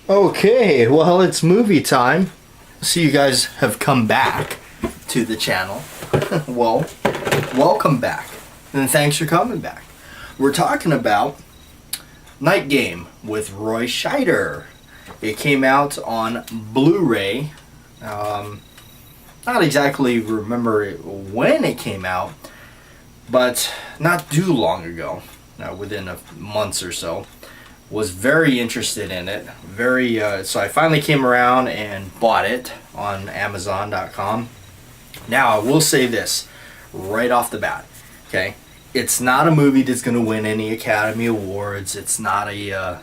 Okay, well, it's movie time. So you guys have come back to the channel. Well, welcome back. And thanks for coming back. We're talking about Night Game with Roy Scheider. It came out on Blu-ray. Not exactly remember when it came out, but not too long ago, within a months or so. Was very interested in it. So I finally came around and bought it on Amazon.com. Now I will say this right off the bat, okay? It's not a movie that's going to win any Academy Awards. It's not a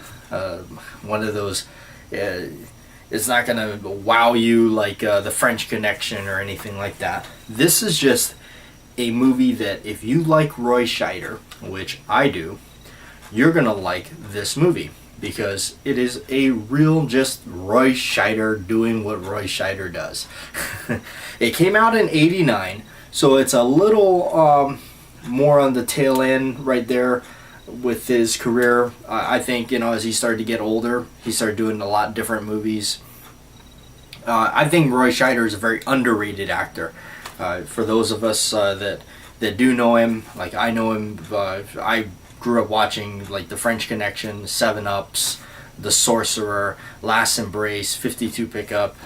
one of those. It's not going to wow you like The French Connection or anything like that. This is just a movie that if you like Roy Scheider, which I do, you're gonna like this movie because it is a real just Roy Scheider doing what Roy Scheider does. It came out in '89, so it's a little more on the tail end right there with his career. I think, as he started to get older, he started doing a lot different movies. I think Roy Scheider is a very underrated actor. For those of us that do know him, like I know him, I grew up watching like The French Connection, 7-Ups, The Sorcerer, Last Embrace, 52 Pickup.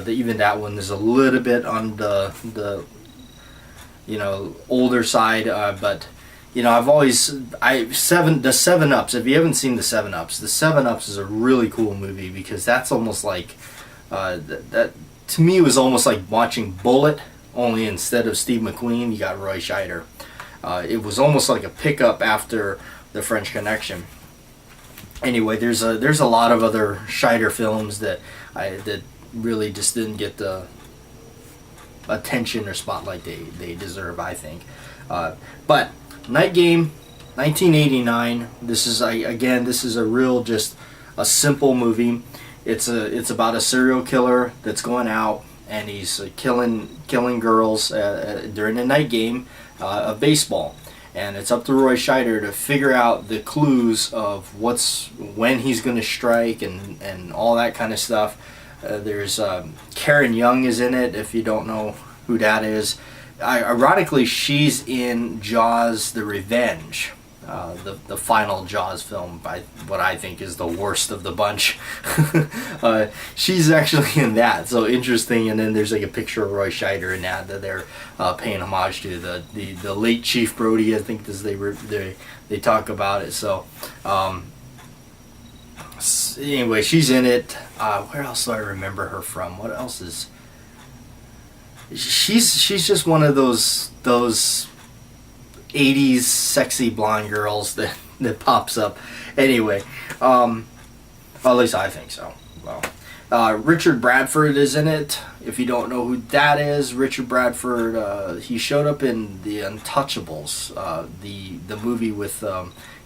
Even that one is a little bit on the older side, but I've always the 7-Ups. If you haven't seen the 7-Ups, the 7-Ups is a really cool movie because that's almost like that to me was almost like watching Bullet, only instead of Steve McQueen, you got Roy Scheider. It was almost like a pickup after The French Connection. Anyway, there's a lot of other Scheider films that really just didn't get the attention or spotlight they deserve, I think. But Night Game, 1989. This is a real just a simple movie. It's about a serial killer that's going out and he's killing girls during a night game of baseball, and it's up to Roy Scheider to figure out the clues of when he's going to strike and all that kind of stuff. There's Karen Young is in it, if you don't know who that is. Ironically, she's in Jaws: The Revenge, the final Jaws film, by what I think is the worst of the bunch. She's actually in that, so interesting. And then there's like a picture of Roy Scheider in that they're paying homage to the late Chief Brody, I think, as they talk about it. So anyway, she's in it. Where else do I remember her from? What else is? She's just one of those 80s sexy blonde girls that pops up. Anyway, well, at least I think so. Well, Richard Bradford is in it. If you don't know who that is, Richard Bradford, he showed up in The Untouchables, the movie with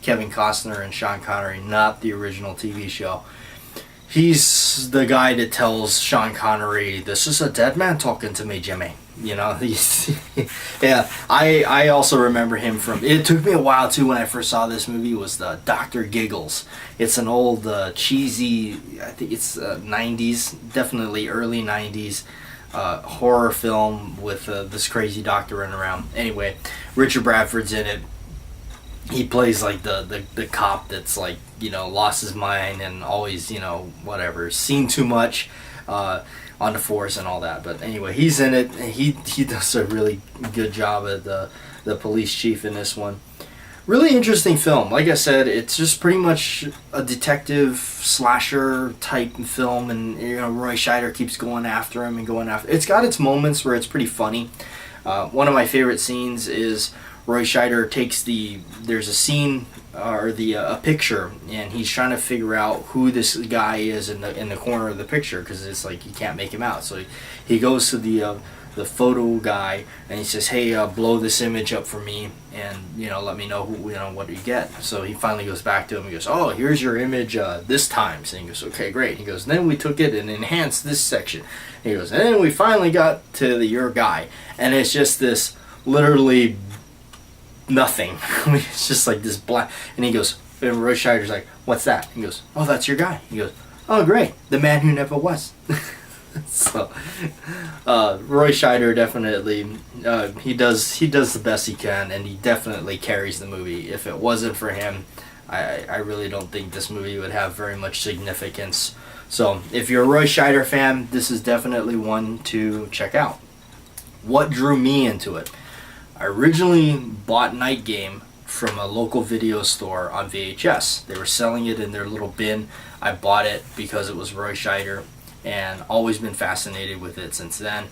Kevin Costner and Sean Connery, not the original TV show. He's the guy that tells Sean Connery, "This is a dead man talking to me, Jimmy." Yeah. I also remember him from. It took me a while too when I first saw this movie. Was the Dr. Giggles? It's an old cheesy. I think it's 90s, definitely early 90s horror film with this crazy doctor running around. Anyway, Richard Bradford's in it. He plays like the cop that's like, lost his mind and always, whatever, seen too much on the force and all that. But anyway, he's in it. He does a really good job at the police chief in this one. Really interesting film. Like I said, it's just pretty much a detective slasher type film, and Roy Scheider keeps going after him and going after. It's got its moments where it's pretty funny. One of my favorite scenes is Roy Scheider takes there's a scene or a picture, and he's trying to figure out who this guy is in the corner of the picture because it's like you can't make him out. So he goes to the photo guy and he says, "Hey, blow this image up for me, and let me know what you get." So he finally goes back to him. He goes, "Oh, here's your image this time." So he goes, "Okay, great." He goes, "Then we took it and enhanced this section." He goes, "And then we finally got to your guy," and it's just this literally nothing. I mean, it's just like this black. And he goes, and Roy Scheider's like, "What's that?" He goes, "Oh, that's your guy." He goes, Oh, great, the man who never was. So, Roy Scheider definitely, he does the best he can, and he definitely carries the movie. If it wasn't for him, I really don't think this movie would have very much significance. So, if you're a Roy Scheider fan, this is definitely one to check out. What drew me into it? I originally bought Night Game from a local video store on VHS. They were selling it in their little bin. I bought it because it was Roy Scheider, and always been fascinated with it since then.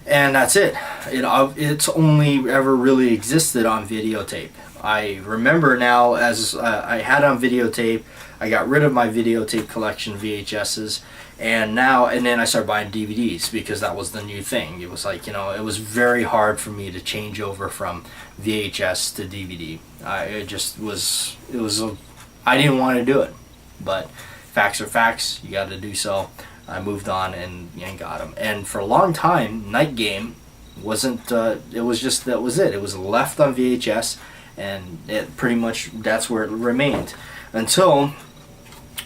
And that's it. It's only ever really existed on videotape. I remember now, as I had on videotape, I got rid of my videotape collection, VHSs, and then I started buying DVDs because that was the new thing. It was like, it was very hard for me to change over from VHS to DVD. I didn't want to do it, but facts are facts. You got to do so. I moved on and got them. And for a long time, Night Game wasn't, it was just, that was it. It was left on VHS, and it pretty much, that's where it remained. Until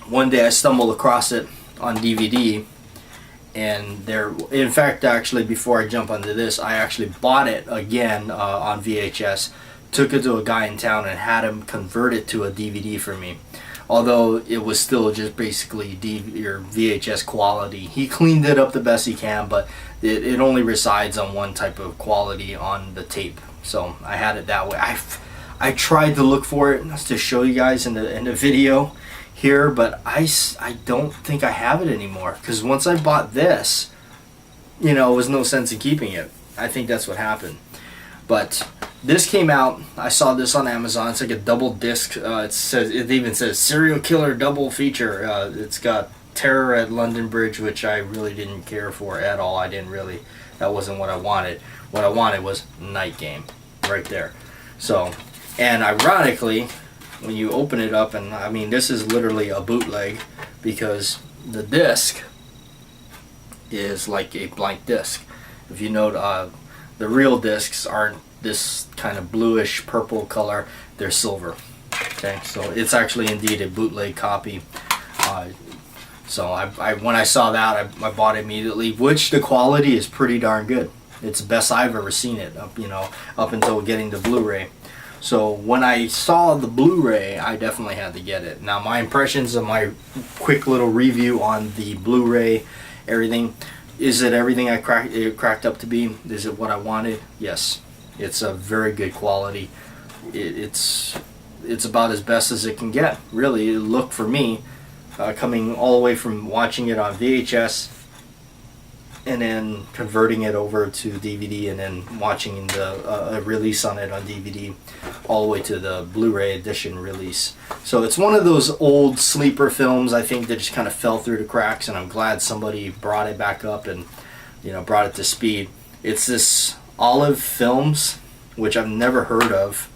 one day I stumbled across it on DVD, and in fact, actually, before I jump onto this, I actually bought it again on VHS, took it to a guy in town and had him convert it to a DVD for me. Although it was still just basically or VHS quality. He cleaned it up the best he can, but it only resides on one type of quality on the tape. So I had it that way. I tried to look for it to show you guys in the video here, but I don't think I have it anymore. Because once I bought this, it was no sense in keeping it. I think that's what happened. But this came out. I saw this on Amazon. It's like a double disc. It even says serial killer double feature. It's got Terror at London Bridge, which I really didn't care for at all. That wasn't what I wanted. What I wanted was Night Game, right there. So, and ironically, when you open it up, and I mean, this is literally a bootleg because the disc is like a blank disc. If you note, the real discs aren't this kind of bluish purple color, they're silver. Okay, so it's actually indeed a bootleg copy. So when I saw that, I bought it immediately, which the quality is pretty darn good. It's the best I've ever seen it, up until getting the Blu-ray. So when I saw the Blu-ray, I definitely had to get it. Now, my impressions of my quick little review on the Blu-ray, everything. Is it everything it cracked up to be? Is it what I wanted? Yes. It's a very good quality. It's about as best as it can get, really. It looked for me, coming all the way from watching it on VHS and then converting it over to DVD and then watching the release on it on DVD all the way to the Blu-ray edition release. So it's one of those old sleeper films, I think, that just kind of fell through the cracks, and I'm glad somebody brought it back up and brought it to speed. It's this Olive Films, which I've never heard of.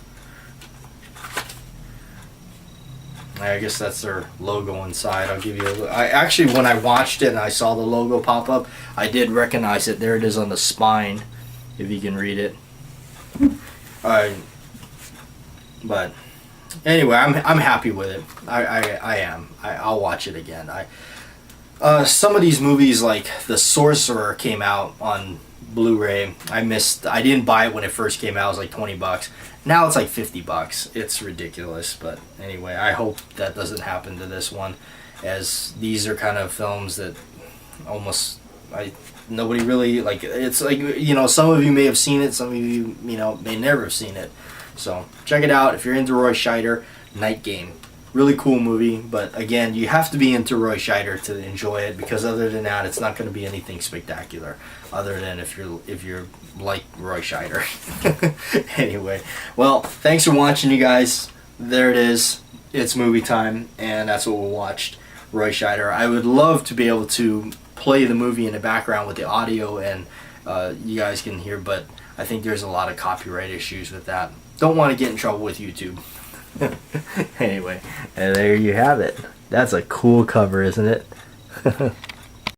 I guess that's their logo inside. I'll give you actually, when I watched it and I saw the logo pop up, I did recognize it. There it is on the spine, if you can read it. But anyway, I'm happy with it. I am. I'll watch it again. Some of these movies, like The Sorcerer, came out on Blu-ray. I didn't buy it when it first came out. It was like $20. Now it's like $50. It's ridiculous. But anyway, I hope that doesn't happen to this one, as these are kind of films that almost nobody really like. It's like, some of you may have seen it, some of you may never have seen it. So check it out if you're into Roy Scheider. Night Game, really cool movie, but again, you have to be into Roy Scheider to enjoy it, because other than that, it's not going to be anything spectacular. Other than if you're like Roy Scheider. Anyway, well, thanks for watching, you guys. There it is. It's movie time, and that's what we watched. Roy Scheider. I would love to be able to play the movie in the background with the audio, and you guys can hear, but I think there's a lot of copyright issues with that. Don't want to get in trouble with YouTube. Anyway, and there you have it. That's a cool cover, isn't it?